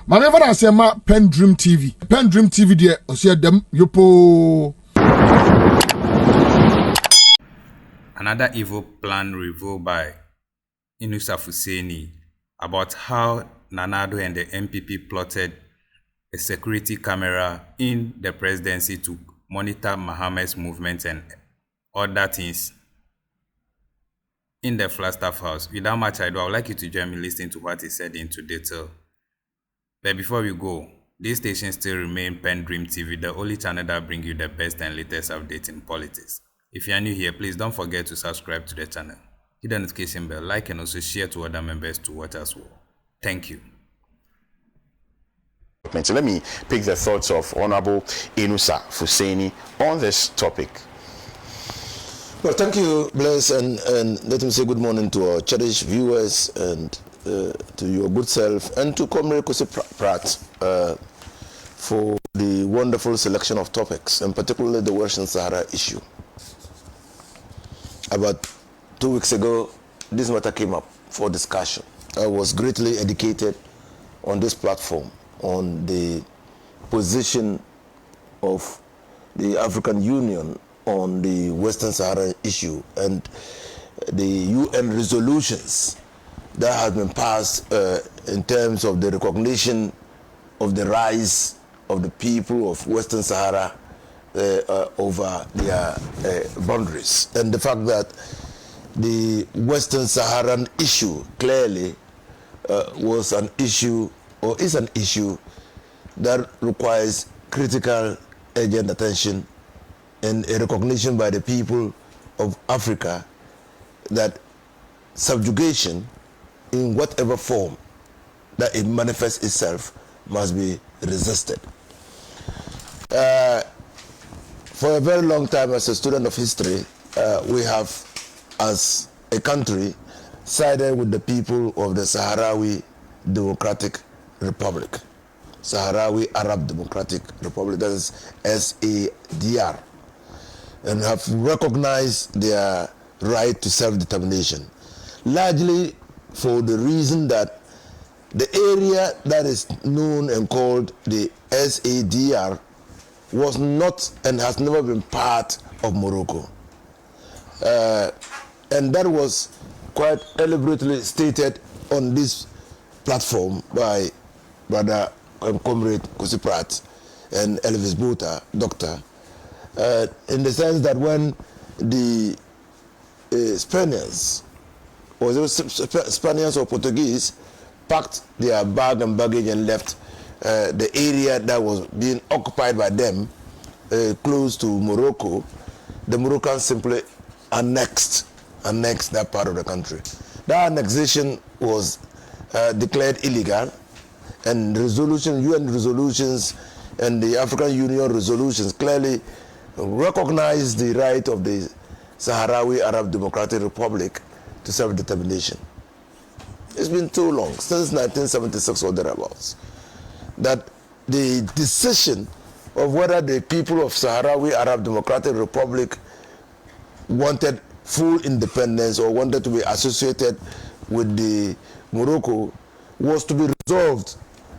Maneva na sema PENDREAM TV. PENDREAM TV de osia dem yopo. Another evil plan revealed by Inusah Fuseini about how Addo and the NPP plotted a security camera in the presidency to monitor Mohammed's movements and other things in the Flagstaff House. Without much ado, I would like you to join me listening to what he said into detail. But before we go, this station still remains PENDREAM TV, the only channel that brings you the best and latest updates in politics. If you are new here, please don't forget to subscribe to the channel, hit the notification bell, like, and also share to other members to watch as well. Thank you. Let me pick the thoughts of Honorable Inusah Fuseini on this topic. Well, thank you, Bless, and let me say good morning to our cherished viewers and to your good self and to Comrade Kosi Pratt for the wonderful selection of topics, and particularly the Western Sahara issue. About 2 weeks ago, this matter came up for discussion. I was greatly educated on this platform on the position of the African Union on the Western Sahara issue and the UN resolutions that have been passed in terms of the recognition of the rise of the people of Western Sahara over their boundaries, and the fact that the Western Saharan issue clearly was an issue, or is an issue, that requires critical, urgent attention and a recognition by the people of Africa that subjugation, in whatever form that it manifests itself, must be resisted. For a very long time, as a student of history, we have, as a country, sided with the people of the Sahrawi Democratic Republic, Sahrawi Arab Democratic Republic, that is SADR, and have recognized their right to self-determination, largely for the reason that the area that is known and called the SADR was not and has never been part of Morocco. And that was quite elaborately stated on this platform by Brother Comrade Kosi Pratt and Elvis Bota, Doctor, in the sense that when the Spaniards, or Spaniards or Portuguese, packed their bag and baggage and left the area that was being occupied by them close to Morocco, the Moroccans simply annexed that part of the country. That annexation was declared illegal, and UN resolutions and the African Union resolutions clearly recognized the right of the Sahrawi Arab Democratic Republic to self-determination. It's been too long, since 1976 or thereabouts, that the decision of whether the people of Sahrawi Arab Democratic Republic wanted full independence or wanted to be associated with the Morocco was to be resolved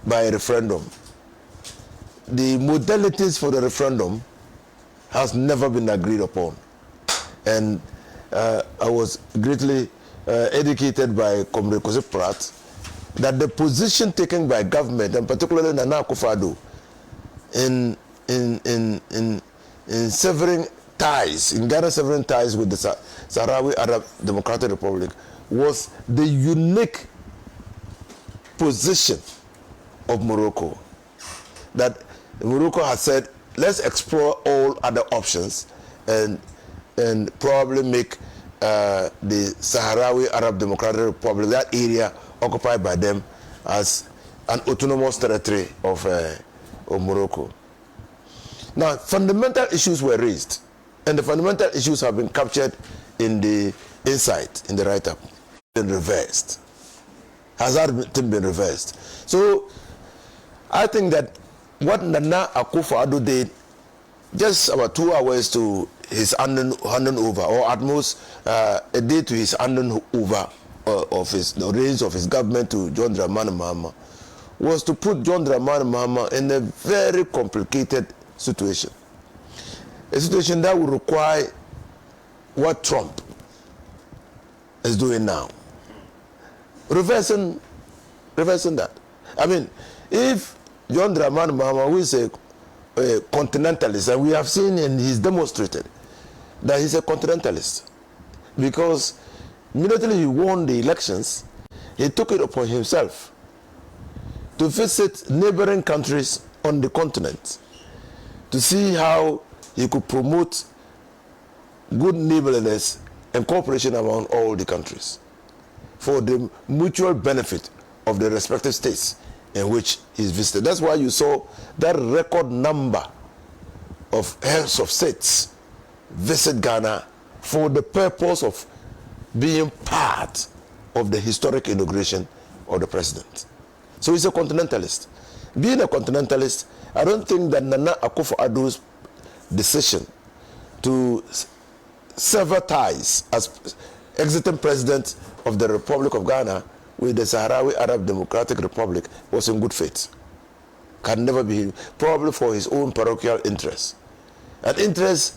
by a referendum. The modalities for the referendum has never been agreed upon, and I was greatly educated by Comrade Kosi Pratt that the position taken by government, and particularly Nana Akufo-Addo, in severing ties, in Ghana severing ties with the Sahrawi Arab Democratic Republic, was the unique position of Morocco. That Morocco has said, let's explore all other options and probably make the Sahrawi Arab Democratic Republic, that area occupied by them, as an autonomous territory of Morocco. Now, fundamental issues were raised, and the fundamental issues have been captured in the insight, in the write-up, been reversed. Has that been reversed? So, I think that what Nana Akufo-Addo did, just about 2 hours to his handing over, or at most a day to his handing over of the reins of his government to John Dramani Mahama, was to put John Dramani Mahama in a very complicated situation. A situation that would require what Trump is doing now. Reversing that. I mean, if John Dramani Mahama, who is a continentalist, and we have seen and he's demonstrated that he's a continentalist, because immediately he won the elections, he took it upon himself to visit neighboring countries on the continent to see how he could promote good neighborliness and cooperation among all the countries for the mutual benefit of the respective states in which he's visited. That's why you saw that record number of heads of states visit Ghana for the purpose of being part of the historic inauguration of the president. So he's a continentalist. Being a continentalist, I don't think that Nana Akufo-Addo's decision to sever ties as exiting president of the Republic of Ghana with the Sahrawi Arab Democratic Republic was in good faith. Can never be, probably for his own parochial interest. An interest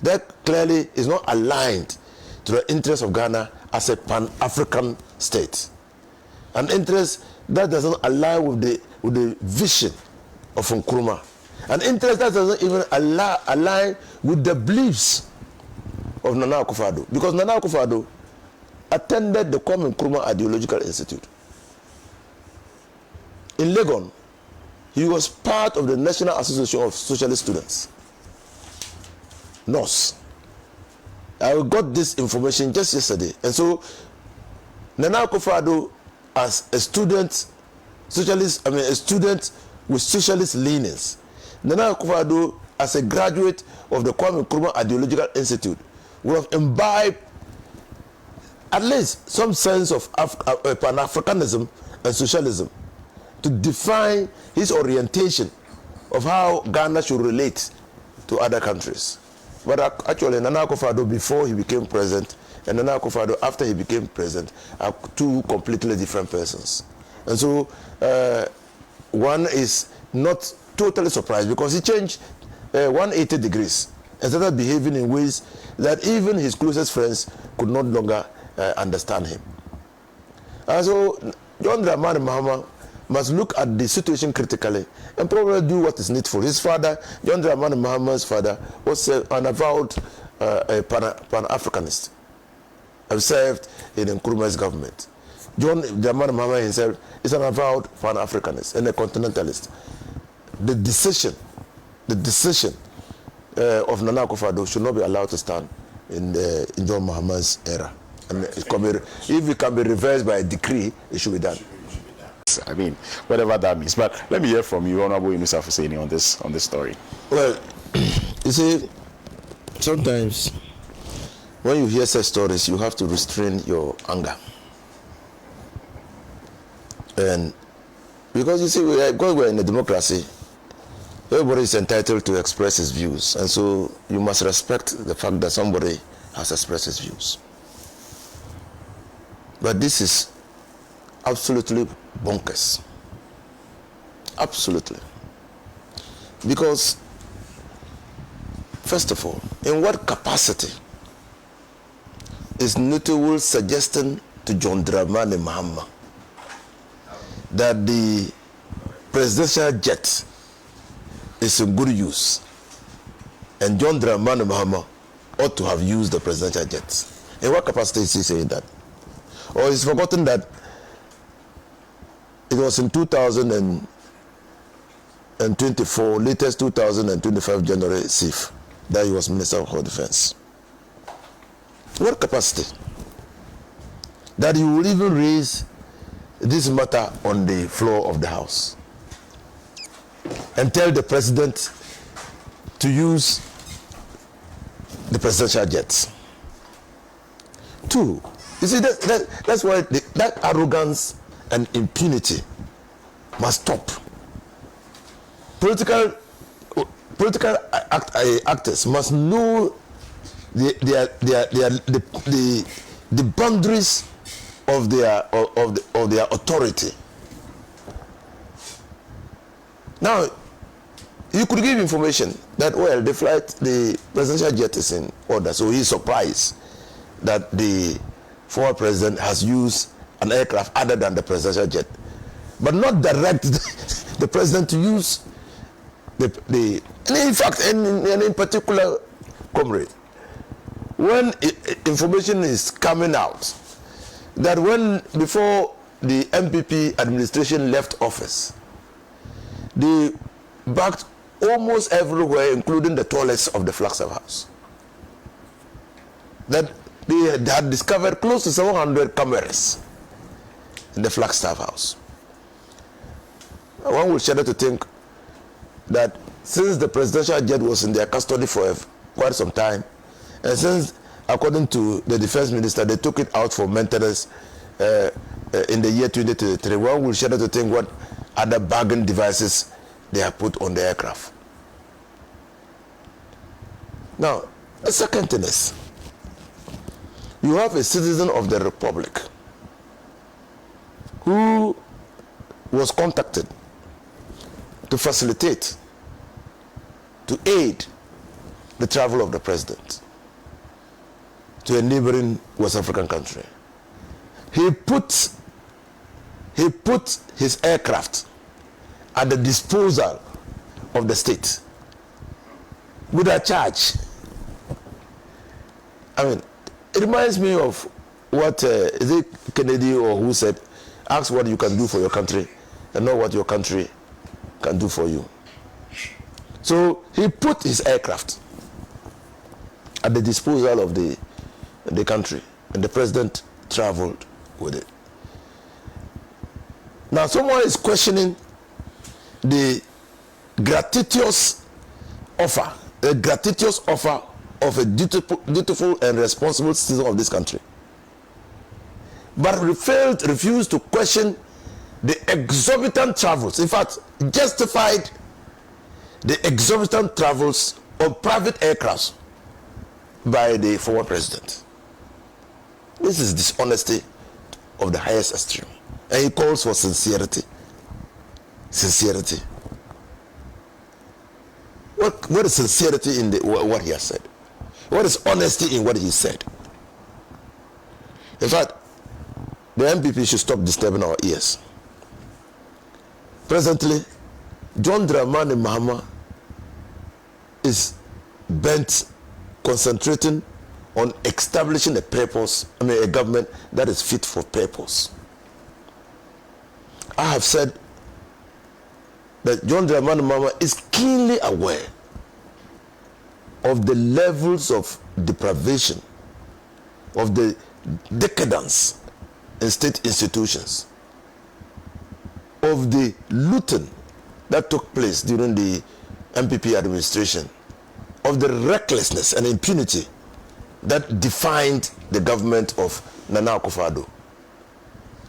that clearly is not aligned to the interest of Ghana as a Pan-African state. An interest that doesn't align with the vision of Nkrumah. An interest that doesn't even align with the beliefs of Nana Akufo-Addo. Because Nana Akufo-Addo attended the Kwame Nkrumah Ideological Institute. In Legon, he was part of the National Association of Socialist Students, NOS. I got this information just yesterday. And so, Nana Akufo-Addo, as a student, a student with socialist leanings, Nana Akufo-Addo, as a graduate of the Kwame Nkrumah Ideological Institute, would have imbibed at least some sense of Pan-Africanism and socialism to define his orientation of how Ghana should relate to other countries. But actually, Nana Akufo-Addo, before he became president, and Nana Akufo-Addo after he became president, are two completely different persons. And so one is not totally surprised because he changed 180 degrees and started behaving in ways that even his closest friends could not longer understand him. And so John Dramani Mahama must look at the situation critically and probably do what is needful. His father, John Dramani Mahama's father, was an avowed Pan-Africanist, have served in Nkrumah's government. John Dramani Mahama himself is an avowed Pan-Africanist and a continentalist. The decision of Nana Akufo-Addo should not be allowed to stand in John Mahama's era. And if it can be reversed by a decree, it should be done. I mean, whatever that means. But let me hear from you, Honorable Inusah Fuseini, on this story. Well, you see, sometimes when you hear such stories, you have to restrain your anger. And because you see, because we're in a democracy, everybody is entitled to express his views. And so you must respect the fact that somebody has expressed his views. But this is absolutely bonkers. Absolutely. Because, first of all, in what capacity is Nutawul suggesting to John Dramani Mahama that the presidential jet is in good use and John Dramani Mahama ought to have used the presidential jet? In what capacity is he saying that? Or he's forgotten that it was in 2024, latest 2025 January 6th, that he was Minister of Home Defense. What capacity? That he will even raise this matter on the floor of the House and tell the president to use the presidential jets. Two, you see, that's why that arrogance and impunity must stop. Political actors must know the boundaries of their authority. Now, you could give information that, well, the presidential jet is in order, so he's surprised that the former president has used an aircraft other than the presidential jet, but not direct the president to use and in fact, in particular, comrade, when information is coming out that before the NPP administration left office, they backed almost everywhere, including the toilets of the Flagstaff House, that they had discovered close to 700 cameras in the Flagstaff House. One would shudder to think that since the presidential jet was in their custody for quite some time, and since, according to the defense minister, they took it out for maintenance in the year 2023, one would shudder to think what other bargain devices they have put on the aircraft. Now, the second thing is, you have a citizen of the Republic who was contacted to facilitate, to aid the travel of the president to a neighboring West African country. He put his aircraft at the disposal of the state without charge. I mean, it reminds me of what is it Kennedy or who said, ask what you can do for your country and not what your country can do for you. So he put his aircraft at the disposal of the country, and the president traveled with it. Now someone is questioning the gratuitous offer of a dutiful and responsible citizen of this country, but refused to question the exorbitant travels, in fact, justified the exorbitant travels on private aircrafts by the former president. This is dishonesty of the highest extreme. And he calls for sincerity. Sincerity. What is sincerity in what he has said? What is honesty in what he said? In fact, the NPP should stop disturbing our ears. Presently, John Dramani Mahama is bent concentrating on establishing a government that is fit for purpose. I have said that John Dramani Mahama is keenly aware of the levels of deprivation, of the decadence in state institutions, of the looting that took place during the NPP administration, of the recklessness and impunity that defined the government of Nana Akufo-Addo,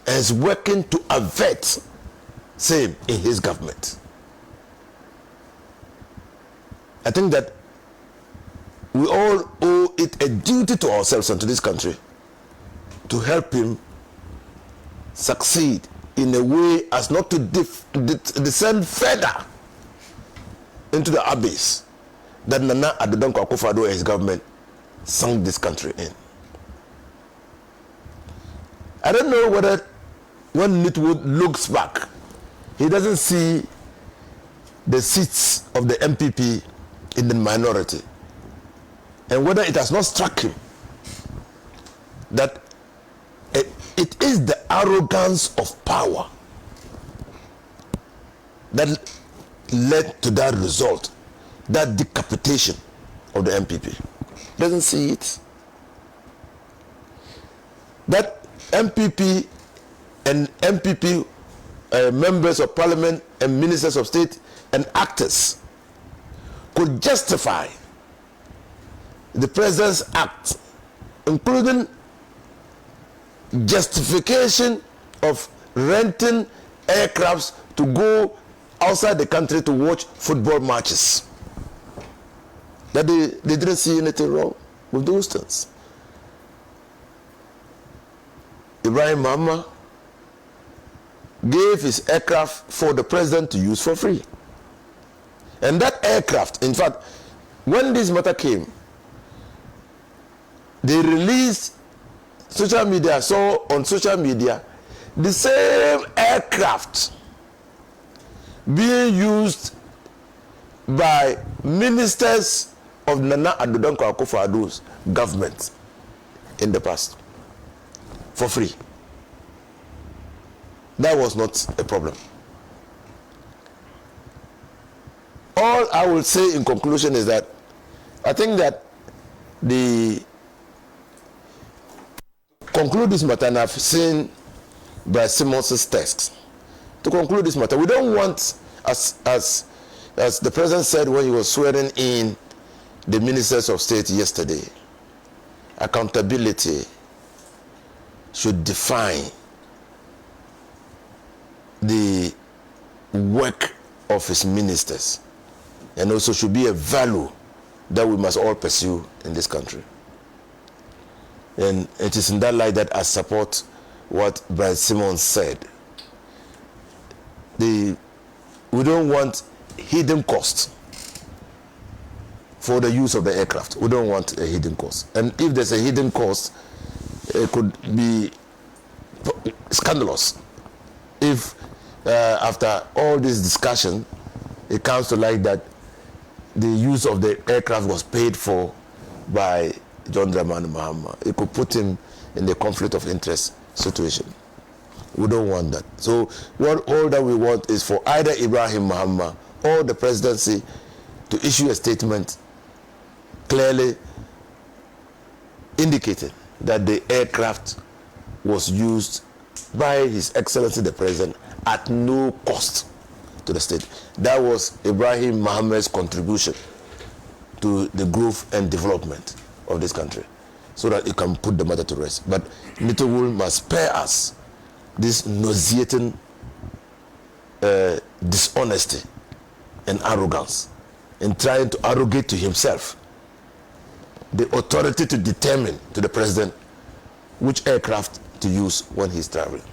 and is working to avert same in his government. I think that we all owe it a duty to ourselves and to this country to help him succeed in a way as not to descend further into the abyss that Nana Addo Akufo-Addo and his government sunk this country in. I don't know whether when Nitwood looks back, he doesn't see the seats of the NPP in the minority, and whether it has not struck him that it is the arrogance of power that led to that result, that decapitation of the NPP. Doesn't see it. That NPP and NPP members of parliament and ministers of state and actors could justify the president's act, including justification of renting aircrafts to go outside the country to watch football matches. That they didn't see anything wrong with those things. Ibrahim Mahama gave his aircraft for the president to use for free. And that aircraft, in fact, when this matter came, they released social media, saw on social media the same aircraft being used by ministers of Nana Addo Akufo-Addo's government in the past for free. That was not a problem. All I will say in conclusion is that I think that the conclude this matter, and I've seen Brad Simmons' text. To conclude this matter, we don't want, as the president said when he was swearing in the ministers of state yesterday, accountability should define the work of his ministers, and also should be a value that we must all pursue in this country. And it is in that light that I support what Brad Simmons said. We don't want hidden costs for the use of the aircraft. We don't want a hidden cost. And if there's a hidden cost, it could be scandalous if after all this discussion it comes to light that the use of the aircraft was paid for by John Dramani Mahama. It could put him in the conflict of interest situation. We don't want that. So all that we want is for either Ibrahim Mahama or the presidency to issue a statement clearly indicating that the aircraft was used by His Excellency the President at no cost to the state. That was Ibrahim Mahama's contribution to the growth and development of this country, so that it can put the matter to rest. But Mitowul must spare us this nauseating dishonesty and arrogance in trying to arrogate to himself the authority to determine to the president which aircraft to use when he's traveling.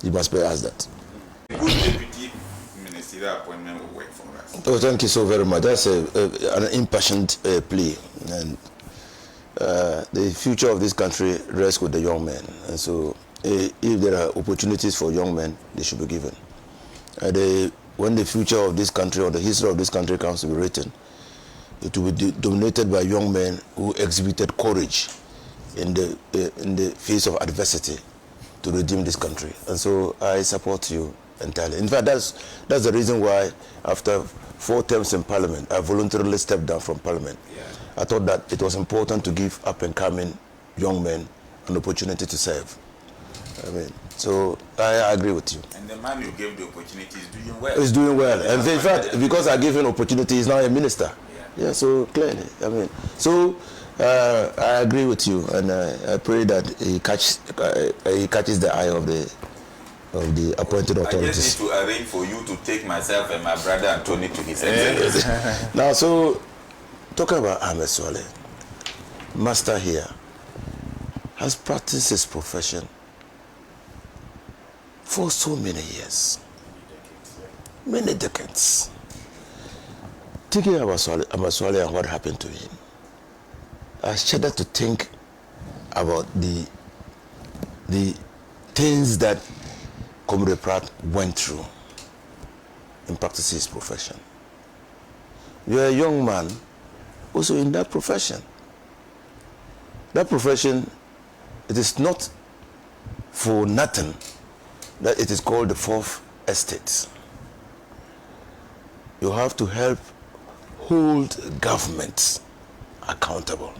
He must spare us that. Good deputy ministerial appointment will work for us. Oh, thank you so very much. That's an impassioned plea, and the future of this country rests with the young men. And so, if there are opportunities for young men, they should be given. When the future of this country or the history of this country comes to be written, it will be dominated by young men who exhibited courage in the face of adversity to redeem this country. And so I support you entirely. In fact, that's the reason why after 4 terms in Parliament, I voluntarily stepped down from Parliament. Yeah. I thought that it was important to give up-and-coming young men an opportunity to serve. I mean, so I agree with you. And the man you gave the opportunity is doing well. He's doing well. And in fact, because I gave him opportunity, he's now a minister. Yeah, so clearly, I mean, so I agree with you, and I pray that he catches the eye of the appointed authorities. I just need to arrange for you to take myself and my brother Anthony to his excellency. Now, so talking about Ahmed Swale, master here has practiced his profession for so many years, many decades. Thinking about Swale and what happened to him, I shudder to think about the things that Comrade Pratt went through in practicing his profession. You're a young man also in that profession. That profession, it is not for nothing that it is called the fourth estate. You have to help hold governments accountable.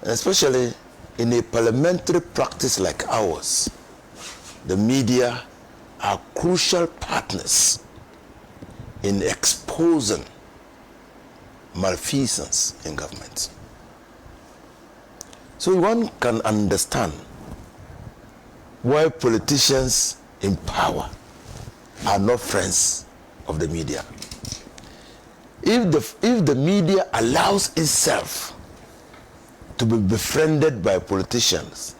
And especially in a parliamentary practice like ours, the media are crucial partners in exposing malfeasance in government. So one can understand why politicians in power are not friends of the media. If the media allows itself to be befriended by politicians,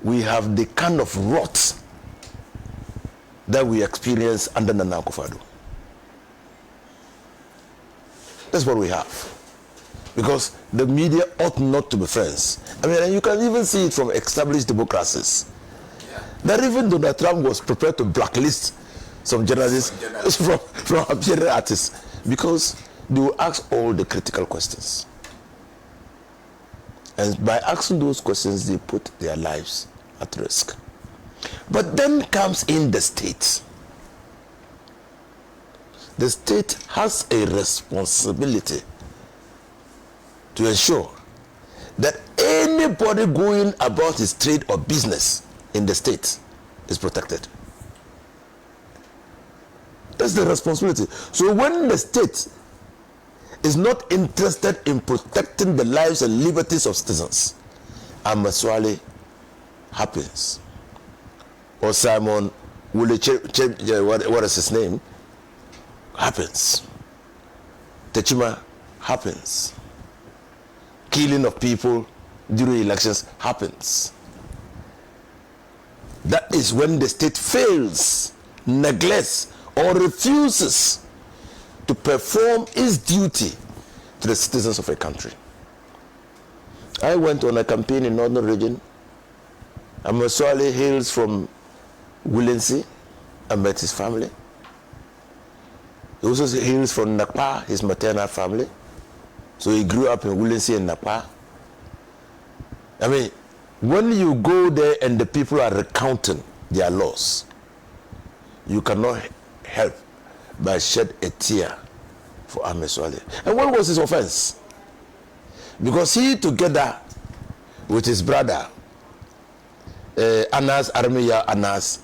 we have the kind of rot that we experience under Nana Akufo-Addo. That's what we have. Because the media ought not to be friends. I mean, and you can even see it from established democracies. That even Donald Trump was prepared to blacklist some journalists from appearing artists because they will ask all the critical questions. And by asking those questions, they put their lives at risk. But then comes in the state. The state has a responsibility to ensure that anybody going about his trade or business in the state is protected. That's the responsibility. So when the state is not interested in protecting the lives and liberties of citizens, Amaswale happens. Or Simon what is his name? Happens. Techima happens. Killing of people during elections happens. That is when the state fails, neglects, or refuses to perform its duty to the citizens of a country. I went on a campaign in Northern Region. Amaswale hails from Willinsey. I met his family. He also hails from Nakpa, his maternal family. So he grew up in Willinsey and Nakpa. I mean, when you go there and the people are recounting their loss, you cannot help but shed a tear for Amaswale. And what was his offense? Because he, together with his brother, Anas Armiya Anas,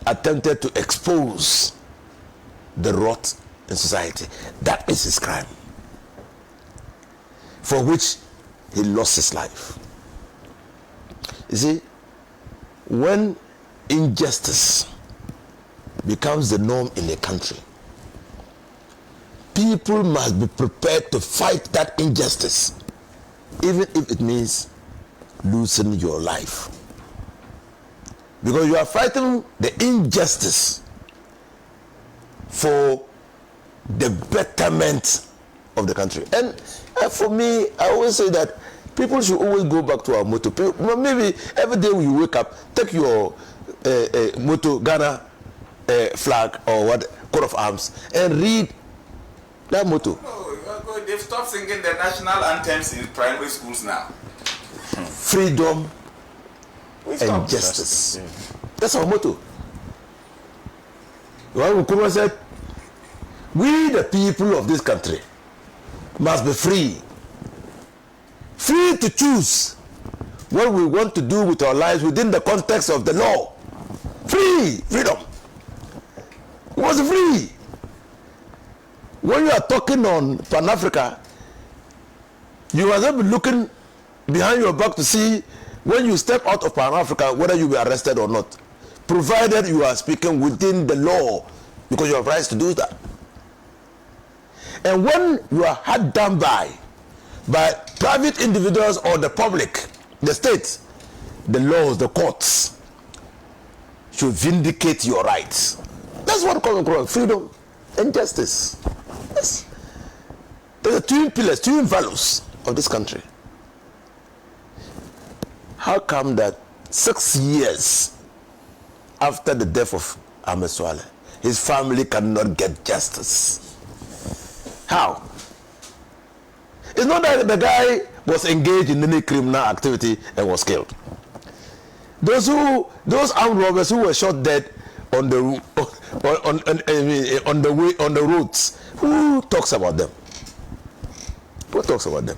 attempted to expose the rot in society. That is his crime, for which he lost his life. You see, when injustice becomes the norm in a country, people must be prepared to fight that injustice, even if it means losing your life. Because you are fighting the injustice for the betterment of the country. And for me, I always say that people should always go back to our motto. Maybe every day when you wake up, take your motto, Ghana flag or what, coat of arms, and read that motto. No, they've stopped singing the national anthems in primary schools now. Freedom and justice. Yeah. That's our motto. Nkrumah said, we the people of this country must be free. Free to choose what we want to do with our lives within the context of the law. Freedom. It was free. When you are talking on Pan-Africa, you must not be looking behind your back to see when you step out of Pan-Africa whether you will be arrested or not, provided you are speaking within the law, because you have rights to do that. And when you are held down by private individuals or the public, the state, the laws, the courts should vindicate your rights. That's what comes across, freedom and justice. Yes. There are twin pillars, twin values of this country. How come that 6 years after the death of Amaswale, his family cannot get justice? How? It's not that the guy was engaged in any criminal activity and was killed. Those armed robbers who were shot dead on the roads, who talks about them? Who talks about them?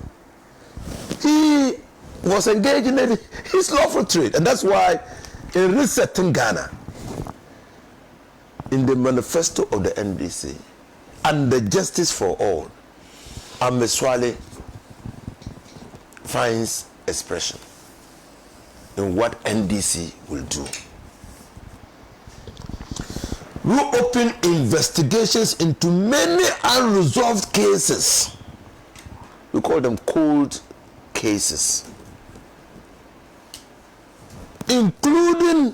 He was engaged in his lawful trade, and that's why in resetting Ghana, in the manifesto of the NDC and the Justice for All, Amaswale finds expression in what NDC will do. We open investigations into many unresolved cases. We call them cold cases, including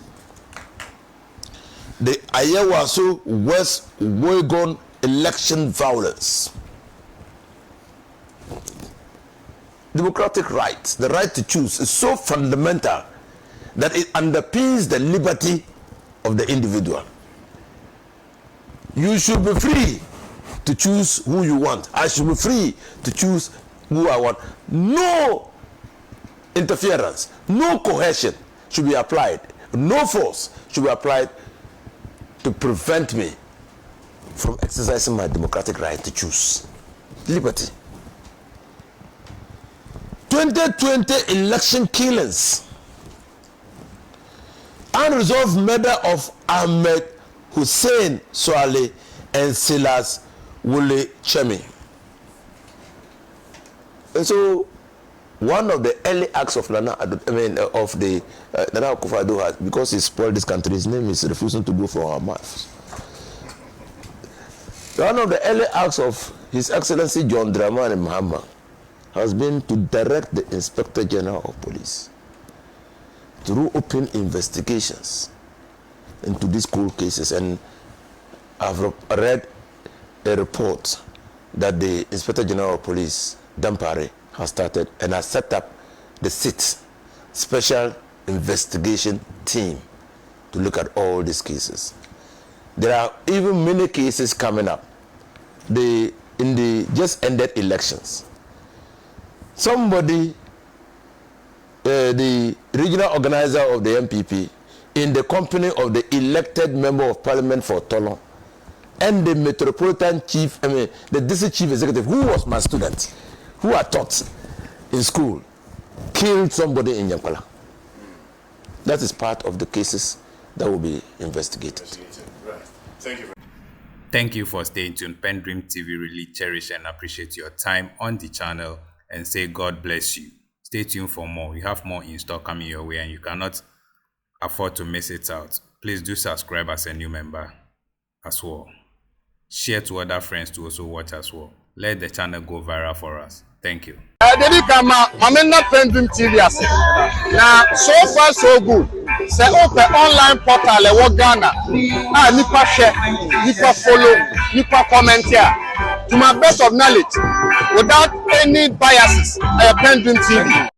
the Ayawaso West Wuogon election violence. democratic rights, the right to choose, is so fundamental that it underpins the liberty of the individual. You should be free to choose who you want. I should be free to choose who I want. No interference, no coercion should be applied. No force should be applied to prevent me from exercising my democratic right to choose. Liberty. 2020 election killings. Unresolved murder of Ahmed Hussein Swale and Silas Wule Chemi. And so, one of the early acts of Nana Akufo-Addo has, because he spoiled this country, his name is refusing to go for our mouths. One of the early acts of His Excellency John Dramani Mahama has been to direct the Inspector General of Police through open investigations into these cold cases. And I've read a report that the Inspector General of Police, Dampare, has started and has set up the SIT, Special Investigation Team, to look at all these cases. There are even many cases coming up. In the just ended elections, somebody, the regional organizer of the NPP, in the company of the elected member of parliament for Tolon, and the metropolitan chief, the district chief executive, who was my student, who I taught in school, killed somebody in Yankala. That is part of the cases that will be investigated. Right. Thank you. Thank you for staying tuned. PENDREAM TV really cherish and appreciate your time on the channel and say God bless you. Stay tuned for more. We have more in store coming your way and you cannot afford to miss it out. Please do subscribe as a new member as well. Share to other friends to also watch as well. Let the channel go viral for us. Thank you. PENDREAM TV now, so far so good. Say open online portal e wo Ghana. Nipa share, nipa follow, nipa comment here. To my best of knowledge, without any biases, PENDREAM TV.